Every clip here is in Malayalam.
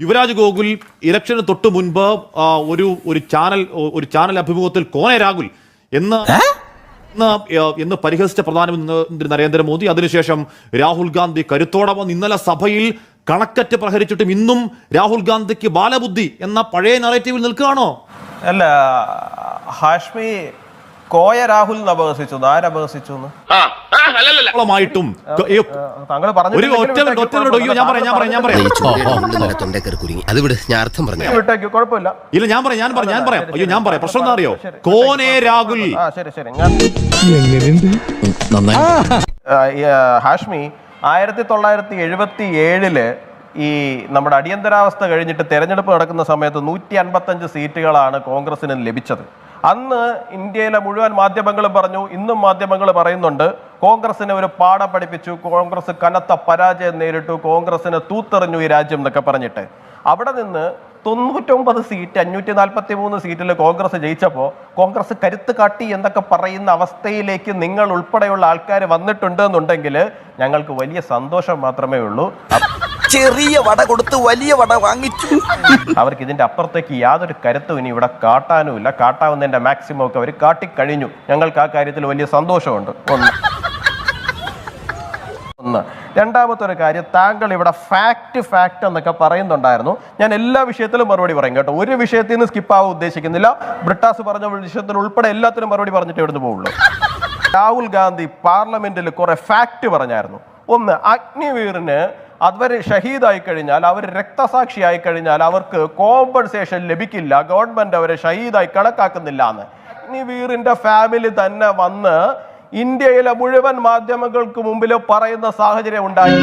യുവരാജ് ഗോകുൽ ഇലക്ഷന് തൊട്ട് മുൻപ് ഒരു ചാനൽ അഭിമുഖത്തിൽ കോനെ രാഹുൽ എന്ന് പരിഹസിച്ച പ്രധാനമന്ത്രി നരേന്ദ്രമോദി, അതിനുശേഷം രാഹുൽ ഗാന്ധി കരുത്തോടെ വന്ന് ഇന്നലെ സഭയിൽ കണക്കറ്റ് പ്രഹരിച്ചിട്ടും ഇന്നും രാഹുൽ ഗാന്ധിക്ക് ബാലബുദ്ധി എന്ന പഴയ നറേറ്റീവിൽ നിൽക്കുകയാണോ? അല്ല, ഹാഷ്മി കോയ രാഹുൽ അപഹസിച്ചു, ആരപഹസിച്ചു? പ്രശ്നം എന്താ അറിയോ? കോനെ രാഹുൽ. ഹാഷ്മി 1977 ഈ നമ്മുടെ അടിയന്തരാവസ്ഥ കഴിഞ്ഞിട്ട് തെരഞ്ഞെടുപ്പ് നടക്കുന്ന സമയത്ത് 155 സീറ്റുകളാണ് കോൺഗ്രസിന് ലഭിച്ചത്. അന്ന് ഇന്ത്യയിലെ മുഴുവൻ മാധ്യമങ്ങളും പറഞ്ഞു, ഇന്നും മാധ്യമങ്ങൾ പറയുന്നുണ്ട്, കോൺഗ്രസിനെ ഒരു പാഠം പഠിപ്പിച്ചു, കോൺഗ്രസ് കനത്ത പരാജയം നേരിട്ടു, കോൺഗ്രസിനെ തൂത്തെറിഞ്ഞു ഈ രാജ്യം എന്നൊക്കെ പറഞ്ഞിട്ട്. അവിടെ നിന്ന് 99 സീറ്റ് 543 സീറ്റിൽ കോൺഗ്രസ് ജയിച്ചപ്പോൾ കോൺഗ്രസ് കരുത്ത് കാട്ടി എന്നൊക്കെ പറയുന്ന അവസ്ഥയിലേക്ക് നിങ്ങൾ ഉൾപ്പെടെയുള്ള ആൾക്കാർ വന്നിട്ടുണ്ട് എന്നുണ്ടെങ്കിൽ ഞങ്ങൾക്ക് വലിയ സന്തോഷം മാത്രമേ ഉള്ളൂ. ചെറിയ വട കൊടുത്ത് വലിയ വട വാങ്ങിച്ചു. അവർക്ക് ഇതിന്റെ അപ്പുറത്തേക്ക് യാതൊരു കരുത്തും ഇനി ഇവിടെ കാട്ടാനുമില്ല. കാട്ടാവുന്നതിന്റെ മാക്സിമം ഒക്കെ അവർ കാട്ടിക്കഴിഞ്ഞു. ഞങ്ങൾക്ക് ആ കാര്യത്തിൽ വലിയ സന്തോഷമുണ്ട്. ഒന്ന്. രണ്ടാമത്തെ ഒരു കാര്യം, താങ്കൾ ഇവിടെ ഫാക്ട് എന്നൊക്കെ പറയുന്നുണ്ടായിരുന്നു. ഞാൻ എല്ലാ വിഷയത്തിലും മറുപടി പറയും കേട്ടോ, ഒരു വിഷയത്തിൽ നിന്ന് സ്കിപ്പ് ആവാൻ ഉദ്ദേശിക്കുന്നില്ല. ബ്രിട്ടാസ് പറഞ്ഞ വിഷയത്തിൽ ഉൾപ്പെടെ എല്ലാത്തിനും മറുപടി പറഞ്ഞിട്ട് എവിടുന്ന് പോവുള്ളൂ. രാഹുൽ ഗാന്ധി പാർലമെന്റിൽ കുറെ ഫാക്ട് പറഞ്ഞായിരുന്നു. ഒന്ന്, അഗ്നിവീറിന് അവർ ഷഹീദായി കഴിഞ്ഞാൽ, അവർ രക്തസാക്ഷിയായി കഴിഞ്ഞാൽ അവർക്ക് കോമ്പൻസേഷൻ ലഭിക്കില്ല, ഗവൺമെന്റ് അവരെ ഷഹീദായി കണക്കാക്കുന്നില്ല എന്ന്. അഗ്നിവീറിന്റെ ഫാമിലി തന്നെ വന്ന് ഇന്ത്യയിലെ മുഴുവൻ മാധ്യമങ്ങൾക്ക് മുമ്പിൽ പറയുന്ന സാഹചര്യം ഉണ്ടായി.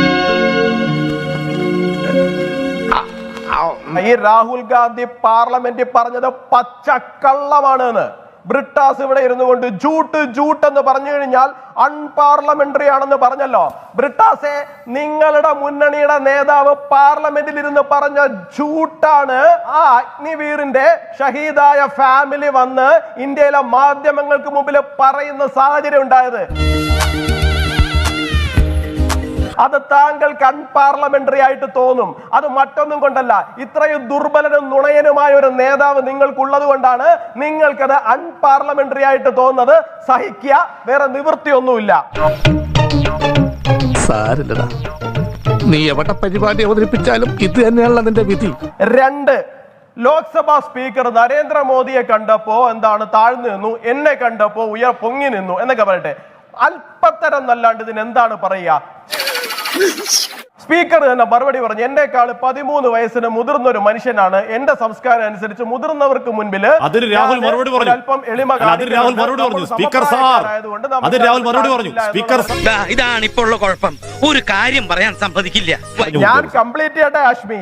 ഈ രാഹുൽ ഗാന്ധി പാർലമെന്റിൽ പറഞ്ഞത് പച്ചക്കള്ളമാണ് എന്ന്. ബ്രിട്ടാസ് ഇവിടെ ഇരുന്നു കൊണ്ട് ജൂട്ട് എന്ന് പറഞ്ഞു കഴിഞ്ഞാൽ അൺപാർലമെന്ററി ആണെന്ന് പറഞ്ഞല്ലോ. ബ്രിട്ടാസെ, നിങ്ങളുടെ മുന്നണിയുടെ നേതാവ് പാർലമെന്റിൽ ഇരുന്ന് പറഞ്ഞ ജൂട്ടാണ്. ആ അഗ്നിവീറിന്റെ ഷഹീദായ ഫാമിലി വന്ന് ഇന്ത്യയിലെ മാധ്യമങ്ങൾക്ക് മുമ്പിൽ പറയുന്ന സാഹചര്യം ഉണ്ടായത്. അത് താങ്കൾക്ക് അൺപാർലമെന്ററി ആയിട്ട് തോന്നും. അത് മറ്റൊന്നും കൊണ്ടല്ല, ഇത്രയും ദുർബലനും നുണയനുമായ ഒരു നേതാവ് നിങ്ങൾക്കുള്ളത് കൊണ്ടാണ് നിങ്ങൾക്കത് അൺപാർലമെന്ററി ആയിട്ട് തോന്നുന്നത്. സഹിക്കുക, വേറെ നിവൃത്തിയൊന്നുമില്ല. നീ എവിടെ പരിപാടി അവതരിപ്പിച്ചാലും ഇത് തന്നെയാണല്ലോ നിന്റെ വിധി. 2, ലോക്സഭാ സ്പീക്കർ നരേന്ദ്രമോദിയെ കണ്ടപ്പോ എന്താണ് താഴ്ന്നു നിന്നു, എന്നെ കണ്ടപ്പോ പൊങ്ങി നിന്നു എന്നൊക്കെ പറയട്ടെ. അല്പത്തരം നല്ലാണ്ട് ഇതിന് എന്താണ് പറയുക? സ്പീക്കർ തന്നെ മറുപടി പറഞ്ഞു, എന്നെക്കാൾ 13 വയസ്സിന് മുതിർന്ന ഒരു മനുഷ്യനാണ്, എന്റെ സംസ്കാരം അനുസരിച്ച് മുതിർന്നവർക്ക് മുൻപിൽ അല്പം എളിമ ഇതാണ് ഇപ്പോൾ ഉള്ള കുഴപ്പം. ഒരു കാര്യം പറയാൻ സമ്മതിക്കില്ല. ഞാൻ കംപ്ലീറ്റ് ചെയ്യട്ടെ ഹാഷ്മി,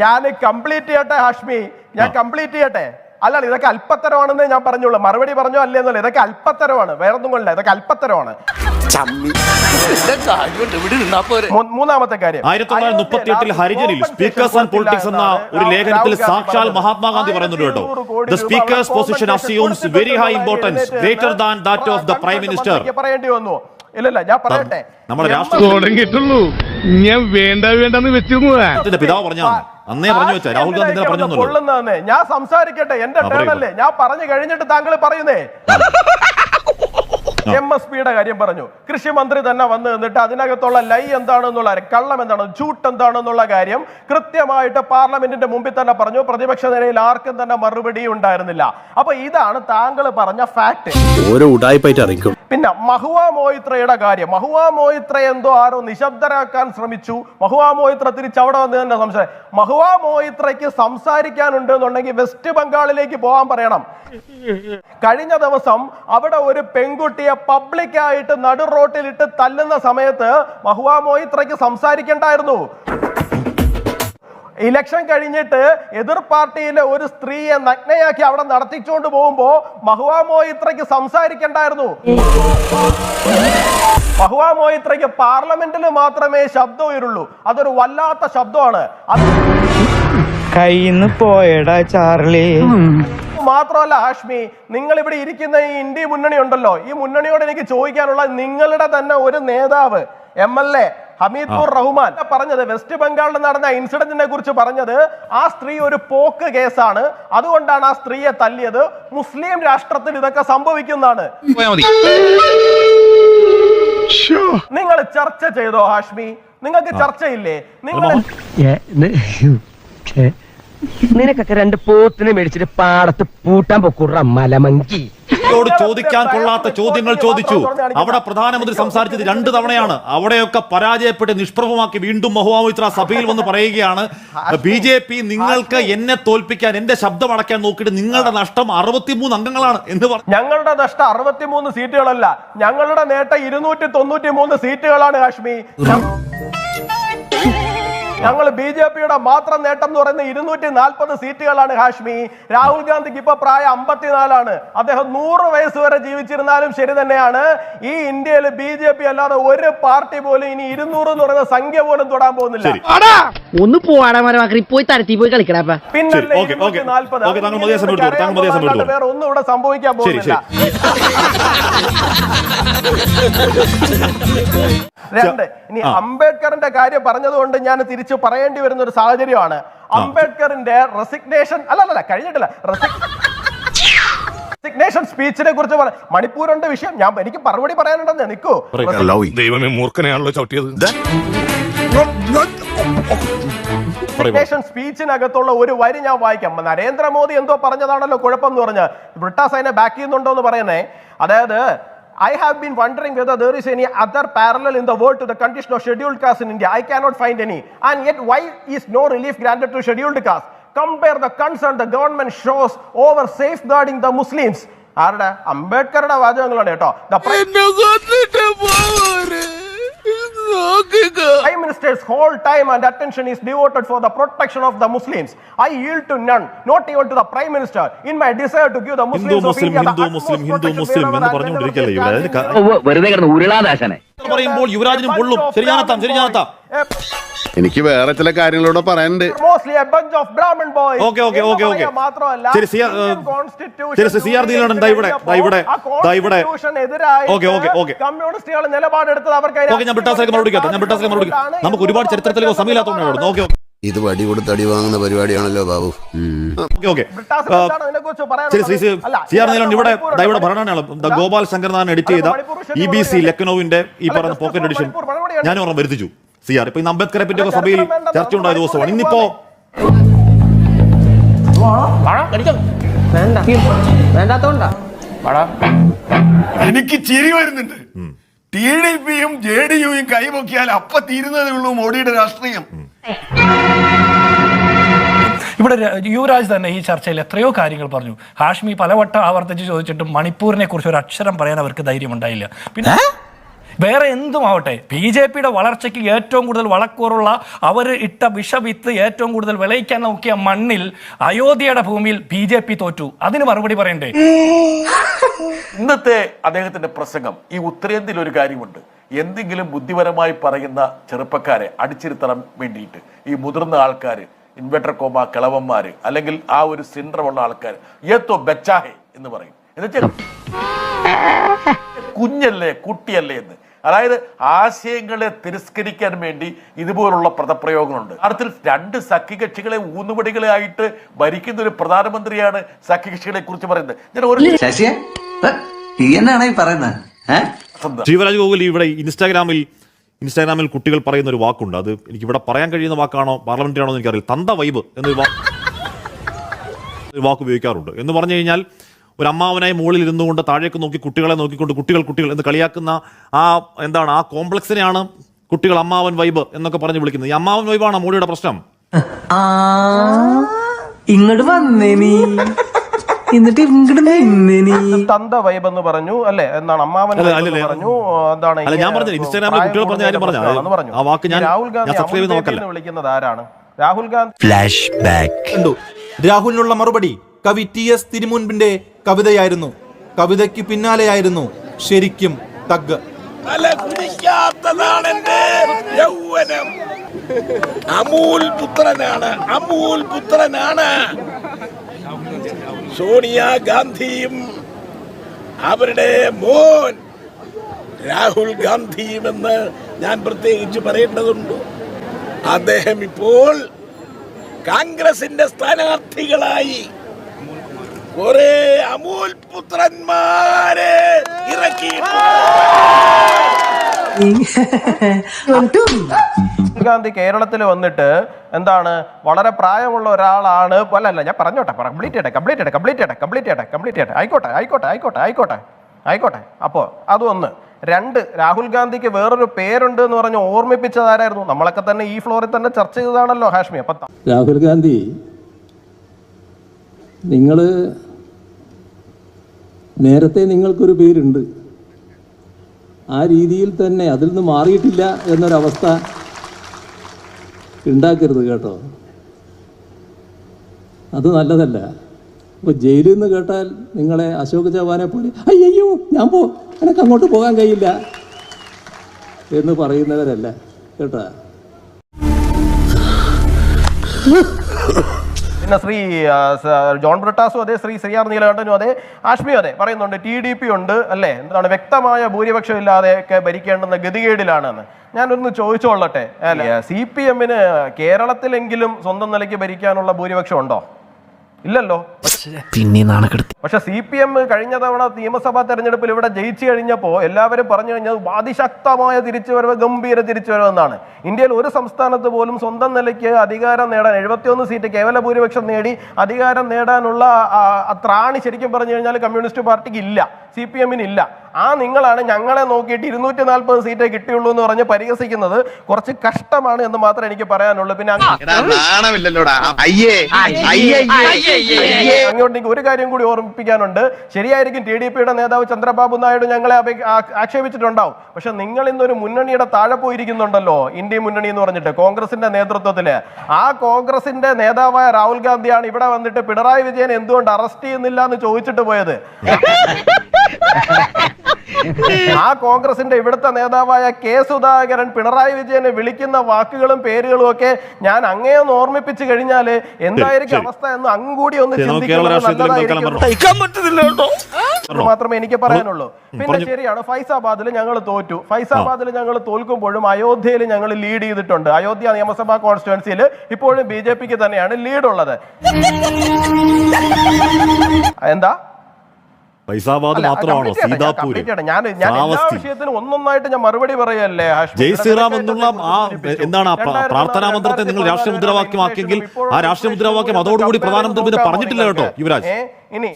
ഞാൻ കംപ്ലീറ്റ് ചെയ്യട്ടെ ഹാഷ്മി, ഞാൻ കംപ്ലീറ്റ് ചെയ്യട്ടെ. അല്ല, ഇതൊക്കെ അല്പത്തരമാണെന്ന് ഞാൻ പറഞ്ഞോളൂ. മറുപടി പറഞ്ഞോ അല്ലേ എന്നല്ല, ഇതൊക്കെ അല്പത്തരമാണ്, വേറൊന്നും കൊണ്ടില്ല, ഇതൊക്കെ അല്പത്തരമാണ്. മൂന്നാമത്തെ കാര്യം, 1938 ഹരിജനിൽ സ്പീക്കേഴ്സ് ആൻഡ് പൊളിറ്റിക്സ് എന്ന ഒരു ലേഖനത്തിൽ സാക്ഷാൽ മഹാത്മാഗാന്ധി പറയുന്നുണ്ട് കേട്ടോ. The speaker's position assumes very high importance greater than that of the prime minister. പറയേണ്ടി വന്നു. ഇല്ലല്ല, ഞാൻ പറയട്ടെ. നമ്മുടെ രാഷ്ട്രീയത്തിലുള്ളൂ ഞാൻ വേണ്ടെന്ന് വെച്ചിരുന്നു. പിതാവ് പറഞ്ഞാ അന്നേ പറഞ്ഞു വെച്ചാ രാഹുൽ ഗാന്ധി കൊള്ളുന്നതെന്ന്. ഞാൻ സംസാരിക്കട്ടെ, എന്റെ ടേണല്ലേ, ഞാൻ പറഞ്ഞു കഴിഞ്ഞിട്ട് താങ്കൾ പറയുന്നേ. MSPയുടെ കാര്യം പറഞ്ഞു. കൃഷി മന്ത്രി തന്നെ വന്ന് നിന്നിട്ട് അതിനകത്തുള്ള ലൈ എന്താണെന്നുള്ള കള്ളം എന്താണ്, ജൂട്ട് എന്താണെന്നുള്ള കാര്യം കൃത്യമായിട്ട് പാർലമെന്റിന്റെ മുമ്പിൽ തന്നെ പറഞ്ഞു. പ്രതിപക്ഷ നിരയിൽ ആർക്കും തന്നെ മറുപടി ഉണ്ടായിരുന്നില്ല. അപ്പൊ ഇതാണ് താങ്കൾ പറഞ്ഞ ഫാക്ട്. പിന്നെ മഹുവ മൊയ്ത്രയുടെ കാര്യം, മഹുവ മൊയ്ത്ര എന്തോ ആരോ നിശബ്ദരാക്കാൻ ശ്രമിച്ചു. മഹുവ മൊയ്ത്ര തിരിച്ചവിടെ വന്ന് തന്നെ സംസാരം. മഹുവ മൊയ്ത്രയ്ക്ക് സംസാരിക്കാനുണ്ട് എന്നുണ്ടെങ്കിൽ വെസ്റ്റ് ബംഗാളിലേക്ക് പോകാൻ പറയണം. കഴിഞ്ഞ ദിവസം അവിടെ ഒരു പെൺകുട്ടിയെ പബ്ലിക്കായിട്ട് നടു റോട്ടിലിട്ട് തല്ലുന്ന സമയത്ത് മഹുവ മൊയ്ത്രയ്ക്ക് സംസാരിക്കണ്ടായിരുന്നു. ഇലക്ഷൻ കഴിഞ്ഞിട്ട് എതിർ പാർട്ടിയിലെ ഒരു സ്ത്രീയെ നഗ്നയാക്കി അവിടെ നടത്തിച്ചുകൊണ്ട് പോകുമ്പോ മഹുവ മൊയ്ത്രയ്ക്ക് സംസാരിക്കണ്ടായിരുന്നു. മഹുവ മൊയ്ത്രയ്ക്ക് പാർലമെന്റിൽ മാത്രമേ ശബ്ദം ഉയരുള്ളൂ. അതൊരു വല്ലാത്ത ശബ്ദമാണ്. കയ്യിന്ന് പോയടാ ചാർലി. മാത്രമല്ല ഹാഷ്മി, നിങ്ങൾ ഇവിടെ ഇരിക്കുന്ന ഈ ഇന്ത്യ മുന്നണി ഉണ്ടല്ലോ, ഈ മുന്നണിയോട് എനിക്ക് ചോദിക്കാനുള്ള, നിങ്ങളുടെ തന്നെ ഒരു നേതാവ് MLA ഹമീദ്പൂർ റഹ്മാൻ പറഞ്ഞത്, വെസ്റ്റ് ബംഗാളിൽ നടന്ന ഇൻസിഡന്റിനെ കുറിച്ച് പറഞ്ഞത്, ആ സ്ത്രീ ഒരു പോക്ക് കേസാണ്, അതുകൊണ്ടാണ് ആ സ്ത്രീയെ തല്ലിയത്, മുസ്ലിം രാഷ്ട്രത്തിൽ ഇതൊക്കെ സംഭവിക്കുന്നതാണ്. നിങ്ങൾ ചർച്ച ചെയ്തോ ഹാഷ്മി? നിങ്ങൾക്ക് ചർച്ചയില്ലേ? നിങ്ങൾ നിനക്കൊക്കെ 2 പോത്തിനെ മേടിച്ചിട്ട് പാടത്ത് പൂട്ടാൻ പൊക്കൂട മലമങ്കി. ചോദിക്കാൻ കൊള്ളാത്ത ചോദ്യങ്ങൾ ചോദിച്ചു. അവിടെ പ്രധാനമന്ത്രി സംസാരിച്ചത് 2 തവണയാണ്. അവിടെയൊക്കെ പരാജയപ്പെട്ട് നിഷ്പ്രഭമാക്കി വീണ്ടും മഹുവാ മൊയ്ത്ര സഭയിൽ വന്ന് പറയുകയാണ്, BJP നിങ്ങൾക്ക് എന്നെ തോൽപ്പിക്കാൻ, എന്റെ ശബ്ദം അടയ്ക്കാൻ നോക്കിയിട്ട് നിങ്ങളുടെ നഷ്ടം 63 അംഗങ്ങളാണ് എന്ന് പറഞ്ഞു. ഞങ്ങളുടെ നഷ്ടം 63 സീറ്റുകളല്ല, ഞങ്ങളുടെ നേട്ടം 293 സീറ്റുകളാണ് ഹാഷ്മി. ഞങ്ങൾ BJPയുടെ മാത്രം നേട്ടം എന്ന് പറയുന്നത് 240 സീറ്റുകളാണ് ഹാഷ്മി. രാഹുൽ ഗാന്ധിക്ക് ഇപ്പൊ പ്രായം 54ആണ്. അദ്ദേഹം 100 വയസ്സ് വരെ ജീവിച്ചിരുന്നാലും ശരി തന്നെയാണ്, ഈ ഇന്ത്യയിൽ BJP അല്ലാതെ ഒരു പാർട്ടി പോലും ഇനി 200 എന്ന് പറയുന്ന സംഖ്യ പോലും തൊടാൻ പോകുന്നില്ല. ഒന്ന് പോയി പോയി തരത്തി പോയി കളിക്കടാ. പിന്നെ 240 വേറെ ഒന്നും ഇവിടെ സംഭവിക്കാൻ പോകുന്നില്ല. 2 ഇനി അംബേദ്കറിന്റെ കാര്യം പറഞ്ഞതുകൊണ്ട് ഞാൻ തിരിച്ചു പറയേണ്ടി വരുന്ന ഒരു സാഹചര്യമാണ്. അംബേദ്കറിന്റെ റെസിഗ്നേഷൻ കഴിഞ്ഞിട്ടില്ല, റെസിഗ്നേഷൻ സ്പീച്ചിനെ കുറിച്ച് മണിപ്പൂരിന്റെ വിഷയം എനിക്ക് മറുപടി പറയാനുണ്ടെന്ന് നിൽക്കൂ. ദൈവമേ, മൂർഖനെയാണല്ലോ ചവിട്ടിയത്. റെസിഗ്നേഷൻ സ്പീച്ചിനകത്തുള്ള ഒരു വരി ഞാൻ വായിക്കാം. നരേന്ദ്രമോദി എന്തോ പറഞ്ഞതാണല്ലോ കുഴപ്പം എന്ന് പറഞ്ഞ് ബ്രിട്ടാസ് അതിനെ ബാക്ക് ചെയ്യുന്നുണ്ടോ എന്ന് പറയുന്നേ. അതായത്, I have been wondering whether there is any other parallel in the world to the condition of scheduled caste in India. I cannot find any. And yet, why is no relief granted to scheduled caste? Compare the concern the government shows over safeguarding the Muslims. ആരുടെ? അംബേദ്കറുടെ വാചകങ്ങളാണ് കേട്ടോ. Prime Minister's whole time and attention is devoted for the protection of the Muslims. I yield to none, not even to the Prime Minister, in my desire to give the Muslims of India the utmost protection എന്ന് പറഞ്ഞുകൊണ്ടിരിക്കല്ലേ ഇവിടെ. വെറുതെ കിടന്ന് ഉരുളാദാശനെ പറയുമ്പോൾ യുവരാജിനും പൊള്ളും. ശരിയാണത്താ. എനിക്ക് വേറെ ചില കാര്യങ്ങളോട് പറയാനുണ്ട്. mostly a bunch of Brahmin boys. Okay. മാത്രമല്ല, ശരി, CRD-യിലാണ് ഇവിടെ. കമ്മ്യൂണിസ്റ്റുകൾ നിലപാടെടുത്തത് അവർക്ക് ഞാൻ ബ്രിട്ടാസിലേക്ക് മറുപടി നമുക്ക് ഒരുപാട് ചരിത്രത്തിലേക്കോ സമയമില്ലാത്തതുകൊണ്ടാണ്. ഓക്കെ, ഇത് വടി കൊടുത്ത് അടി വാങ്ങുന്ന പരിപാടിയാണല്ലോ ബാബു. ഇവിടെ ഭരണാണ് ഗോപാൽ ശങ്കർനാഥൻ എഡിറ്റ് ചെയ്ത EBC ലക്നൌവിന്റെ ഈ പറഞ്ഞ പോക്കറ്റ് എഡിഷൻ ഞാനും ഓർമ്മ വരുത്തിച്ചു. ഇപ്പൊ ഇന്ന് അംബേദ്കറെ പറ്റിയൊക്കെ സഭയിൽ ചർച്ച ഉണ്ടായ ദിവസമാണ്. ഇന്നിപ്പോ എനിക്ക് ചിരി വരുന്നുണ്ട്. TDPയും JDUയും കൈപൊക്കിയാൽ അപ്പ തീരുന്നതേ ഉള്ളൂ മോഡിയുടെ രാഷ്ട്രീയം. ഇവിടെ യുവരാജ് തന്നെ ഈ ചർച്ചയിൽ എത്രയോ കാര്യങ്ങൾ പറഞ്ഞു. ഹാഷ്മി പലവട്ടം ആവർത്തിച്ച് ചോദിച്ചിട്ടും മണിപ്പൂരിനെ കുറിച്ച് ഒരു അക്ഷരം പറയാൻ അവർക്ക് ധൈര്യം ഉണ്ടായില്ല. പിന്നെ വേറെ എന്തും ആവട്ടെ, BJPയുടെ വളർച്ചയ്ക്ക് ഏറ്റവും കൂടുതൽ വളക്കൂറുള്ള, അവർ ഇട്ട വിഷവിത്ത് ഏറ്റവും കൂടുതൽ വിളയിക്കാൻ നോക്കിയ മണ്ണിൽ, അയോധ്യയുടെ ഭൂമിയിൽ BJP തോറ്റു. അതിന് മറുപടി പറയണ്ടേ? ഇന്നത്തെ അദ്ദേഹത്തിന്റെ പ്രസംഗം, ഈ ഉത്തരേന്ത്യയിൽ ഒരു കാര്യമുണ്ട്, എന്തെങ്കിലും ബുദ്ധിപരമായി പറയുന്ന ചെറുപ്പക്കാരെ അടിച്ചിരുത്താൻ വേണ്ടിയിട്ട് ഈ മുതിർന്ന ആൾക്കാർ, ഇൻവെർട്ടർ കോമ കിളവന്മാര്, അല്ലെങ്കിൽ ആ ഒരു സിൻഡ്രമുള്ള ആൾക്കാർ ഏത്തോ ബച്ചാഹെ എന്ന് പറയും. എന്നുവെച്ചാൽ കുഞ്ഞല്ലേ, കുട്ടിയല്ലേ എന്ന്. അതായത് ആശയങ്ങളെ തിരസ്കരിക്കാൻ വേണ്ടി ഇതുപോലുള്ള പദപ്രയോഗങ്ങളുണ്ട്. അർത്ഥത്തിൽ 2 സഖ്യകക്ഷികളെ ഊന്നുപടികളെ ആയിട്ട് ഭരിക്കുന്ന ഒരു പ്രധാനമന്ത്രിയാണ് സഖ്യകക്ഷികളെ കുറിച്ച് പറയുന്നത്. ഞാൻ ഒരു ശിവരാജ് ഗോകുൽ ഇവിടെ ഇൻസ്റ്റാഗ്രാമിൽ കുട്ടികൾ പറയുന്ന ഒരു വാക്കുണ്ട്. അത് എനിക്ക് ഇവിടെ പറയാൻ കഴിയുന്ന വാക്കാണോ പാർലമെന്ററി ആണോ എന്ന് എനിക്കറിയില്ല. തന്ത വൈബ് എന്നൊരു വാക്ക് ഉപയോഗിക്കാറുണ്ട്. എന്ന് പറഞ്ഞു കഴിഞ്ഞാൽ ഒരു അമ്മാവനായി മുകളിൽ ഇരുന്നുകൊണ്ട് താഴേക്ക് നോക്കി കുട്ടികളെ നോക്കിക്കൊണ്ട് കുട്ടികൾ എന്ന് കളിയാക്കുന്ന ആ കോംപ്ലക്സിനെയാണ് കുട്ടികൾ അമ്മാവൻ വൈബ് എന്നൊക്കെ പറഞ്ഞ് വിളിക്കുന്നത്. ഈ അമ്മാവൻ വൈബാണ് മോഡിയുടെ പ്രശ്നം. ഇങ്ങോട്ട് വന്നേ നീ, എന്നിട്ട് തന്ത വൈബ് എന്ന് പറഞ്ഞു അല്ലേ, എന്നാണ് അമ്മാവൻ പറഞ്ഞു. എന്താണ് ഞാൻ പറഞ്ഞത് ഇൻസ്റ്റാഗ്രാമിൽ കുട്ടികൾ പറഞ്ഞ കാര്യം പറഞ്ഞു. ആ വാക്ക് ഞാൻ സബ്സ്ക്രൈബ് ചെയ്ത് നോക്കല്ല. വിളിക്കുന്നത് ആരാണ്? രാഹുൽ ഗാന്ധി. ഫ്ലാഷ് ബാക്ക് കണ്ടു. രാഹുലിനുള്ള മറുപടി കവി TS തിരുമുൻപിന്റെ കവിതയായിരുന്നു. കവിതയ്ക്ക് പിന്നാലെയായിരുന്നു ശരിക്കും തഗ്. അമൂൽ പുത്രനാണ്. സോണിയാഗാന്ധിയും അവരുടെ മോൻ രാഹുൽ ഗാന്ധിയുമെന്ന് ഞാൻ പ്രത്യേകിച്ച് പറയേണ്ടതുണ്ട്. അദ്ദേഹം ഇപ്പോൾ കോൺഗ്രസിന്റെ സ്ഥാനാർത്ഥികളായി കുറെ അമൂൽ പുത്രന്മാരെ ഗാന്ധി കേരളത്തിൽ വന്നിട്ട് എന്താണ് വളരെ പ്രായമുള്ള ഒരാളാണ്. അല്ല ഞാൻ പറഞ്ഞോട്ടെ, കംപ്ലീറ്റ് ചെയ്യട്ടെ. ആയിക്കോട്ടെ. അപ്പോ അതൊന്ന്. രണ്ട്, രാഹുൽ ഗാന്ധിക്ക് വേറൊരു പേരുണ്ട് എന്ന് പറഞ്ഞ് ഓർമ്മിപ്പിച്ചതാരായിരുന്നു? നമ്മളൊക്കെ തന്നെ ഈ ഫ്ലോറിൽ തന്നെ ചർച്ച ചെയ്തതാണല്ലോ ഹാഷ്മി. അപ്പൊ രാഹുൽ ഗാന്ധി, നേരത്തെ നിങ്ങൾക്കൊരു പേരുണ്ട്, ആ രീതിയിൽ തന്നെ അതിൽ നിന്ന് മാറിയിട്ടില്ല എന്നൊരവസ്ഥ ഉണ്ടാക്കരുത് കേട്ടോ. അത് നല്ലതല്ല. അപ്പോൾ ജയിലിൽ നിന്ന് കേട്ടാൽ നിങ്ങളെ അശോക് ചവാനെ പോലെ അയ്യോ എനിക്ക് അങ്ങോട്ട് പോകാൻ കഴിയില്ല എന്ന് പറയുന്നവരല്ല കേട്ടോ. പിന്നെ ശ്രീ ജോൺ ബ്രിട്ടാസും അതെ, ശ്രീ ആർ നീലകണ്ഠനും അതെ, ആഷ്മിയും അതെ പറയുന്നുണ്ട് TDP ഉണ്ട് അല്ലേ, എന്താണ് വ്യക്തമായ ഭൂരിപക്ഷം ഇല്ലാതെയൊക്കെ ഭരിക്കേണ്ടുന്ന ഗതികേടിലാണെന്ന്. ഞാനൊന്ന് ചോദിച്ചോളട്ടെ, അല്ലേ CPM-ന് കേരളത്തിലെങ്കിലും സ്വന്തം നിലയ്ക്ക് ഭരിക്കാനുള്ള ഭൂരിപക്ഷം ഉണ്ടോ? ഇല്ലല്ലോ. പക്ഷെ CPM കഴിഞ്ഞ തവണ നിയമസഭാ തെരഞ്ഞെടുപ്പിൽ ഇവിടെ ജയിച്ചു കഴിഞ്ഞപ്പോൾ എല്ലാവരും പറഞ്ഞു കഴിഞ്ഞത് അതിശക്തമായ തിരിച്ചുവരവ്, ഗംഭീര തിരിച്ചുവരവെന്നാണ്. ഇന്ത്യയിൽ ഒരു സംസ്ഥാനത്ത് പോലും സ്വന്തം നിലയ്ക്ക് അധികാരം നേടാൻ 71 സീറ്റ് കേവല ഭൂരിപക്ഷം നേടി അധികാരം നേടാനുള്ള ത്രാണി ശരിക്കും പറഞ്ഞു കഴിഞ്ഞാൽ കമ്മ്യൂണിസ്റ്റ് പാർട്ടിക്ക് ഇല്ല, CPM-ന് ഇല്ല. നിങ്ങളാണ് ഞങ്ങളെ നോക്കിയിട്ട് 240 സീറ്റേ കിട്ടിയുള്ളൂ എന്ന് പറഞ്ഞ് പരിഹസിക്കുന്നത് കുറച്ച് കഷ്ടമാണ് എന്ന് മാത്രമേ എനിക്ക് പറയാനുള്ളൂ. പിന്നെ അങ്ങോട്ടേക്ക് ഒരു കാര്യം കൂടി ഓർമ്മിപ്പിക്കാനുണ്ട്. ശരിയായിരിക്കും, TDP-യുടെ നേതാവ് ചന്ദ്രബാബു നായിഡു ഞങ്ങളെ ആക്ഷേപിച്ചിട്ടുണ്ടാവും. പക്ഷെ നിങ്ങൾ ഇന്നൊരു മുന്നണിയുടെ താഴെ പോയിരിക്കുന്നുണ്ടല്ലോ, ഇന്ത്യ മുന്നണി എന്ന് പറഞ്ഞിട്ട് കോൺഗ്രസിന്റെ നേതൃത്വത്തില്. ആ കോൺഗ്രസിന്റെ നേതാവായ രാഹുൽ ഗാന്ധിയാണ് ഇവിടെ വന്നിട്ട് പിണറായി വിജയൻ എന്തുകൊണ്ട് അറസ്റ്റ് ചെയ്യുന്നില്ല എന്ന് ചോദിച്ചിട്ട് പോയത്. ആ കോൺഗ്രസിന്റെ ഇവിടുത്തെ നേതാവായ K. സുധാകരൻ പിണറായി വിജയനെ വിളിക്കുന്ന വാക്കുകളും പേരുകളും ഒക്കെ ഞാൻ അങ്ങേയൊന്ന് ഓർമ്മിപ്പിച്ചു കഴിഞ്ഞാല് എന്തായിരിക്കും അവസ്ഥ എന്ന് അങ്ങൂടി ഒന്ന് മാത്രമേ എനിക്ക് പറയാനുള്ളൂ. പിന്നെ ശരിയാണ്, ഫൈസാബാദിൽ ഞങ്ങൾ തോറ്റു. ഫൈസാബാദിൽ ഞങ്ങൾ തോൽക്കുമ്പോഴും അയോധ്യയിൽ ഞങ്ങൾ ലീഡ് ചെയ്തിട്ടുണ്ട്. അയോധ്യ നിയമസഭാ കോൺസ്റ്റിറ്റ്യുവൻസിയിൽ ഇപ്പോഴും BJP-ക്ക് തന്നെയാണ് ലീഡ് ഉള്ളത്. എന്താ ഫൈസാബാദ് മാത്രമാണോ? സീതാപൂര്, വിഷയത്തിന് ഒന്നൊന്നായിട്ട് ഞാൻ മറുപടി പറയല്ലേ. ജയ് ശ്രീറാം എന്നുള്ള എന്താണ് പ്രാർത്ഥനാ മന്ത്രത്തെ നിങ്ങൾ രാഷ്ട്രീയ മുദ്രാവാക്യമാക്കിയെങ്കിൽ ആ രാഷ്ട്രീയ മുദ്രാവാക്യം അതോടുകൂടി പ്രധാനമന്ത്രി പിന്നെ പറഞ്ഞിട്ടില്ല കേട്ടോ യുവരാജ്. ഇനി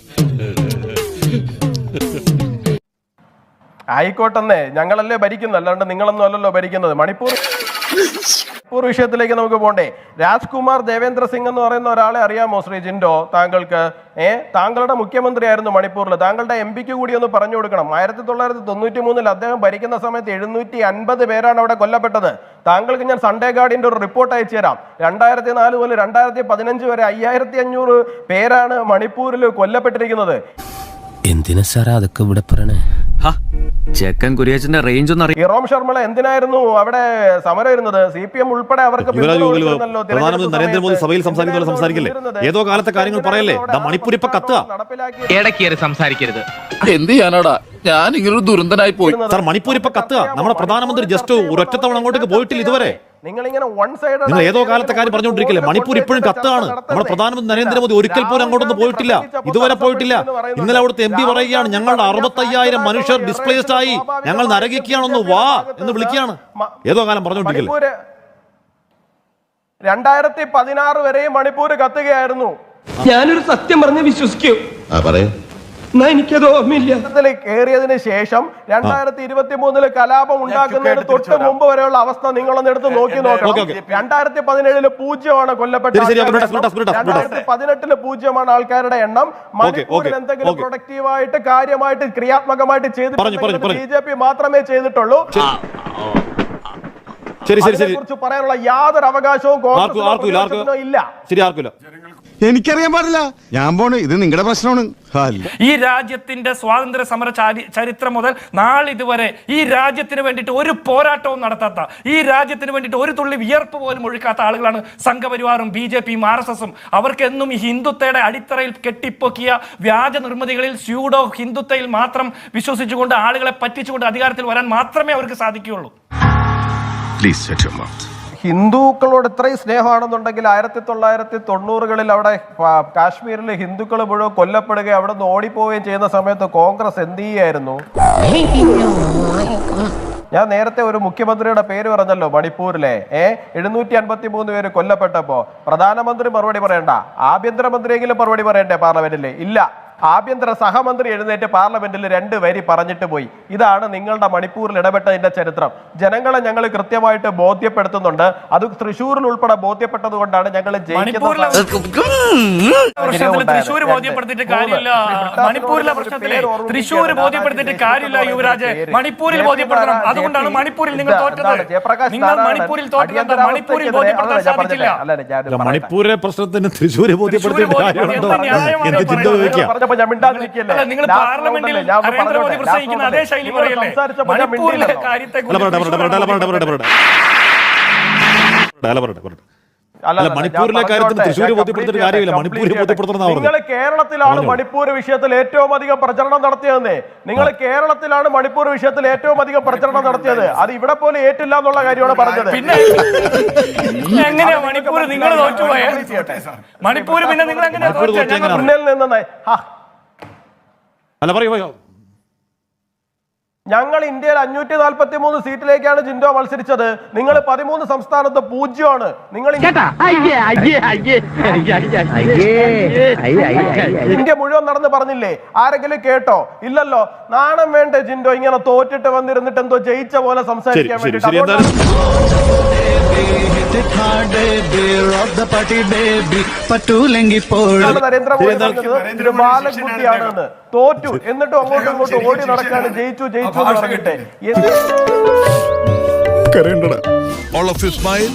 ആയിക്കോട്ടെന്നേ, ഞങ്ങളല്ലേ ഭരിക്കുന്നത്, അല്ലാണ്ട് നിങ്ങളൊന്നും അല്ലല്ലോ ഭരിക്കുന്നത്. മണിപ്പൂർ വിഷയത്തിലേക്ക് നമുക്ക് പോണ്ടേ. രാജ്കുമാർ ദേവേന്ദ്ര സിംഗ് എന്ന് പറയുന്ന ഒരാളെ അറിയാമോ ശ്രീ ജിൻഡോ താങ്കൾക്ക്? താങ്കളുടെ മുഖ്യമന്ത്രിയായിരുന്നു മണിപ്പൂരിൽ. താങ്കളുടെ MP-ക്ക് കൂടി ഒന്ന് പറഞ്ഞു കൊടുക്കണം. 1993 അദ്ദേഹം ഭരിക്കുന്ന സമയത്ത് 750 പേരാണ് അവിടെ കൊല്ലപ്പെട്ടത്. താങ്കൾക്ക് ഞാൻ സൺഡേ ഗാർഡിന്റെ ഒരു റിപ്പോർട്ട് അയച്ചു തരാം. 2004 മുതൽ 2015 വരെ 5500 പേരാണ് മണിപ്പൂരിൽ കൊല്ലപ്പെട്ടിരിക്കുന്നത്. എന്തിനാ സാറാ അതൊക്കെ ഇവിടെ പറയണേ? ചെക്കൻ കുര്യാച്ചന്റെ റേഞ്ച് ഒന്നും അറിയാം. ഇറോം ശർമ്മ എന്തിനായിരുന്നു അവിടെ സമരം ഇരുന്നത്? CPM ഉൾപ്പെടെ അവർക്ക് പ്രധാനമന്ത്രി നരേന്ദ്രമോദി സഭയിൽ സംസാരിക്കില്ലേ? ഏതോ കാലത്തെ കാര്യങ്ങൾ പറയല്ലേ? മണിപ്പൂർ ഇപ്പൊ കത്തുക. ഇടയ്ക്കേറി സംസാരിക്കരുത്. എന്ത് ചെയ്യാനാടാ, ഞാൻ ഇങ്ങനൊരു ദുരന്തനായി പോയി. സാർ, മണിപ്പൂർ ഇപ്പൊ കത്തുക. നമ്മുടെ പ്രധാനമന്ത്രി ജസ്റ്റ് ഒരൊറ്റത്തവണ അങ്ങോട്ടേക്ക് പോയിട്ടില്ല ഇതുവരെ. നിങ്ങൾ ഏതോ കാലത്തെ കാര്യം പറഞ്ഞുകൊണ്ടിരിക്കില്ലേ? മണിപ്പൂർ ഇപ്പോഴും കത്താണ്. നമ്മുടെ പ്രധാനമന്ത്രി നരേന്ദ്രമോദി ഒരിക്കൽ പോലും അങ്ങോട്ടൊന്നും പോയിട്ടില്ല, ഇതുവരെ പോയിട്ടില്ല. ഇന്നലെ അവിടുത്തെ MP പറയുകയാണ് ഞങ്ങളുടെ 65,000 മനുഷ്യർ ഡിസ്പ്ലേസ്ഡ് ആയി, ഞങ്ങൾ നരകിക്കുകയാണെന്ന് വാ എന്ന് വിളിക്കുകയാണ്. ഏതോ കാലം പറഞ്ഞുകൊണ്ടിരിക്കില്ലേ? 2016 വരെയും മണിപ്പൂർ കത്തുകയായിരുന്നു. ഞാനൊരു സത്യം പറഞ്ഞ് വിശ്വസിക്കൂ. എനിക്കത് ഓർമ്മയില്ല. കയറിയതിനു ശേഷം 2023 കലാപം ഉണ്ടാക്കുന്നതിന് തൊട്ട് മുമ്പ് വരെയുള്ള അവസ്ഥ നിങ്ങളൊന്ന് എടുത്ത് നോക്കി നോക്കണം. 2017 0 കൊല്ലപ്പെട്ടത്. 2018 0 ആൾക്കാരുടെ എണ്ണം. മണിപ്പൂരിൽ എന്തെങ്കിലും പ്രൊഡക്റ്റീവായിട്ട് കാര്യമായിട്ട് ക്രിയാത്മകമായിട്ട് ചെയ്തിട്ടുണ്ടെങ്കിൽ BJP മാത്രമേ ചെയ്തിട്ടുള്ളൂ. ശരി, ശരി. അതിനെക്കുറിച്ച് പറയാനുള്ള യാതൊരു അവകാശവും കോൺഗ്രസിനോ ഇല്ല. ശരി, ആർക്കില്ല. എനിക്കറിയാൻ പാടില്ല. ഞാൻ പോണ്, ഇത് നിങ്ങളുടെ പ്രശ്നമാണ്. ഈ രാജ്യത്തിന്റെ സ്വാതന്ത്ര്യ സമര ചരിത്രം മുതൽ നാളിതുവരെ ഈ രാജ്യത്തിന് വേണ്ടിയിട്ട് ഒരു പോരാട്ടവും നടത്താത്ത, ഈ രാജ്യത്തിന് വേണ്ടിയിട്ട് ഒരു തുള്ളി വിയർപ്പ് പോലും ഒഴുക്കാത്ത ആളുകളാണ് സംഘപരിവാറും BJPയും RSSും. അവർക്കെന്നും ഈ ഹിന്ദുത്വയുടെ അടിത്തറയിൽ കെട്ടിപ്പൊക്കിയ വ്യാജ നിർമ്മിതികളിൽ സ്യൂഡോ ഹിന്ദുത്വയിൽ മാത്രം വിശ്വസിച്ചുകൊണ്ട് ആളുകളെ പറ്റിച്ചുകൊണ്ട് അധികാരത്തിൽ വരാൻ മാത്രമേ അവർക്ക് സാധിക്കുകയുള്ളൂ. ഹിന്ദുക്കളോട് ഇത്രയും സ്നേഹമാണെന്നുണ്ടെങ്കിൽ 1990-കളിൽ അവിടെ കാശ്മീരിൽ ഹിന്ദുക്കൾ മുഴുവൻ കൊല്ലപ്പെടുകയും അവിടെ നിന്ന് ഓടിപ്പോവുകയും ചെയ്യുന്ന സമയത്ത് കോൺഗ്രസ് എന്ത് ചെയ്യായിരുന്നു? ഞാൻ നേരത്തെ ഒരു മുഖ്യമന്ത്രിയുടെ പേര് പറഞ്ഞല്ലോ, മണിപ്പൂരിലെ 753 പേര് കൊല്ലപ്പെട്ടപ്പോ പ്രധാനമന്ത്രി മറുപടി പറയണ്ട, ആഭ്യന്തരമന്ത്രിയെങ്കിലും മറുപടി പറയണ്ടേ പാർലമെന്റില്? ഇല്ല. ആഭ്യന്തര സഹമന്ത്രി എഴുന്നേറ്റ് പാർലമെന്റിൽ 2 വരി പറഞ്ഞിട്ട് പോയി. ഇതാണ് നിങ്ങളുടെ മണിപ്പൂരിൽ ഇടപെട്ടതിന്റെ ചരിത്രം. ജനങ്ങളെ ഞങ്ങൾ കൃത്യമായിട്ട് ബോധ്യപ്പെടുത്തുന്നുണ്ട്. അത് തൃശ്ശൂരിൽ ഉൾപ്പെടെ ബോധ്യപ്പെട്ടത് കൊണ്ടാണ് ഞങ്ങൾ തൃശ്ശൂർ ബോധ്യപ്പെടുത്തിയിട്ട് കാര്യമില്ല. മണിപ്പൂരിലെ പ്രശ്നത്തിലെ തൃശ്ശൂർ ബോധ്യപ്പെടുത്തിയിട്ട് കാര്യമില്ല യുവരാജ്. മണിപ്പൂരിൽ ബോധ്യപ്പെടുത്തണം. അതുകൊണ്ടാണ് മണിപ്പൂരിൽ നിങ്ങൾ തോറ്റത്. നിങ്ങൾ മണിപ്പൂരിൽ തോറ്റത് മണിപ്പൂരിൽ ബോധ്യപ്പെടുത്താൻ സാധിച്ചില്ല. മണിപ്പൂരിലെ പ്രശ്നത്തിന് തൃശ്ശൂര് ബോധ്യപ്പെടുത്തിയിട്ട് കാര്യമുണ്ടോ? നിങ്ങൾ പാർലമെന്റിൽ നരേന്ദ്രമോദി പ്രസംഗിക്കുന്ന അതേ ശൈലി പറയല്ലേ? മണിപ്പൂരിലെ കാര്യത്തെ മണിപ്പൂരിലെ കാര്യത്തിൽ തൃശ്ശൂര് ബോധ്യപ്പെടുത്തിയിട്ട് കാര്യമില്ല, മണിപ്പൂരിൽ ബോധ്യപ്പെടുത്തണം. നിങ്ങൾ കേരളത്തിലാണ് മണിപ്പൂർ വിഷയത്തിൽ ഏറ്റവും അധികം പ്രചരണം നടത്തിയതെന്നേ. നിങ്ങൾ കേരളത്തിലാണ് മണിപ്പൂർ വിഷയത്തിൽ ഏറ്റവും അധികം പ്രചരണം നടത്തിയത്. അത് ഇവിടെ പോലെ ഏറ്റില്ല എന്നുള്ള കാര്യമാണ് പറഞ്ഞത്. പിന്നെ എങ്ങനെയാ മണിപ്പൂർ നിങ്ങൾ തോറ്റുപോയ? മണിപ്പൂർ പിന്നെ നിങ്ങൾ എങ്ങനെയാ മുന്നിൽ നിന്ന് അല്ല പറയൂ. ഞങ്ങൾ ഇന്ത്യയിൽ 543 സീറ്റിലേക്കാണ് ജിൻഡോ മത്സരിച്ചത്. നിങ്ങൾ 13 സംസ്ഥാനത്ത് 0ആണ്. നിങ്ങൾ ഇന്ത്യ മുഴുവൻ നടന്ന് പറഞ്ഞില്ലേ? ആരെങ്കിലും കേട്ടോ? ഇല്ലല്ലോ. നാണം വേണ്ടേ ജിൻഡോ ഇങ്ങനെ തോറ്റിട്ട് വന്നിരുന്നിട്ട് എന്തോ ജയിച്ച പോലെ സംസാരിക്കാൻ വേണ്ടിട്ട്? നരേന്ദ്രമോദി ബാലൻകുട്ടിയാണെന്ന് തോറ്റു, എന്നിട്ടും അങ്ങോട്ടും ഇങ്ങോട്ടും ഓടി നടക്കാണ് ജയിച്ചു ജയിച്ചു എന്ന് പറഞ്ഞിട്ട്. All of you smile.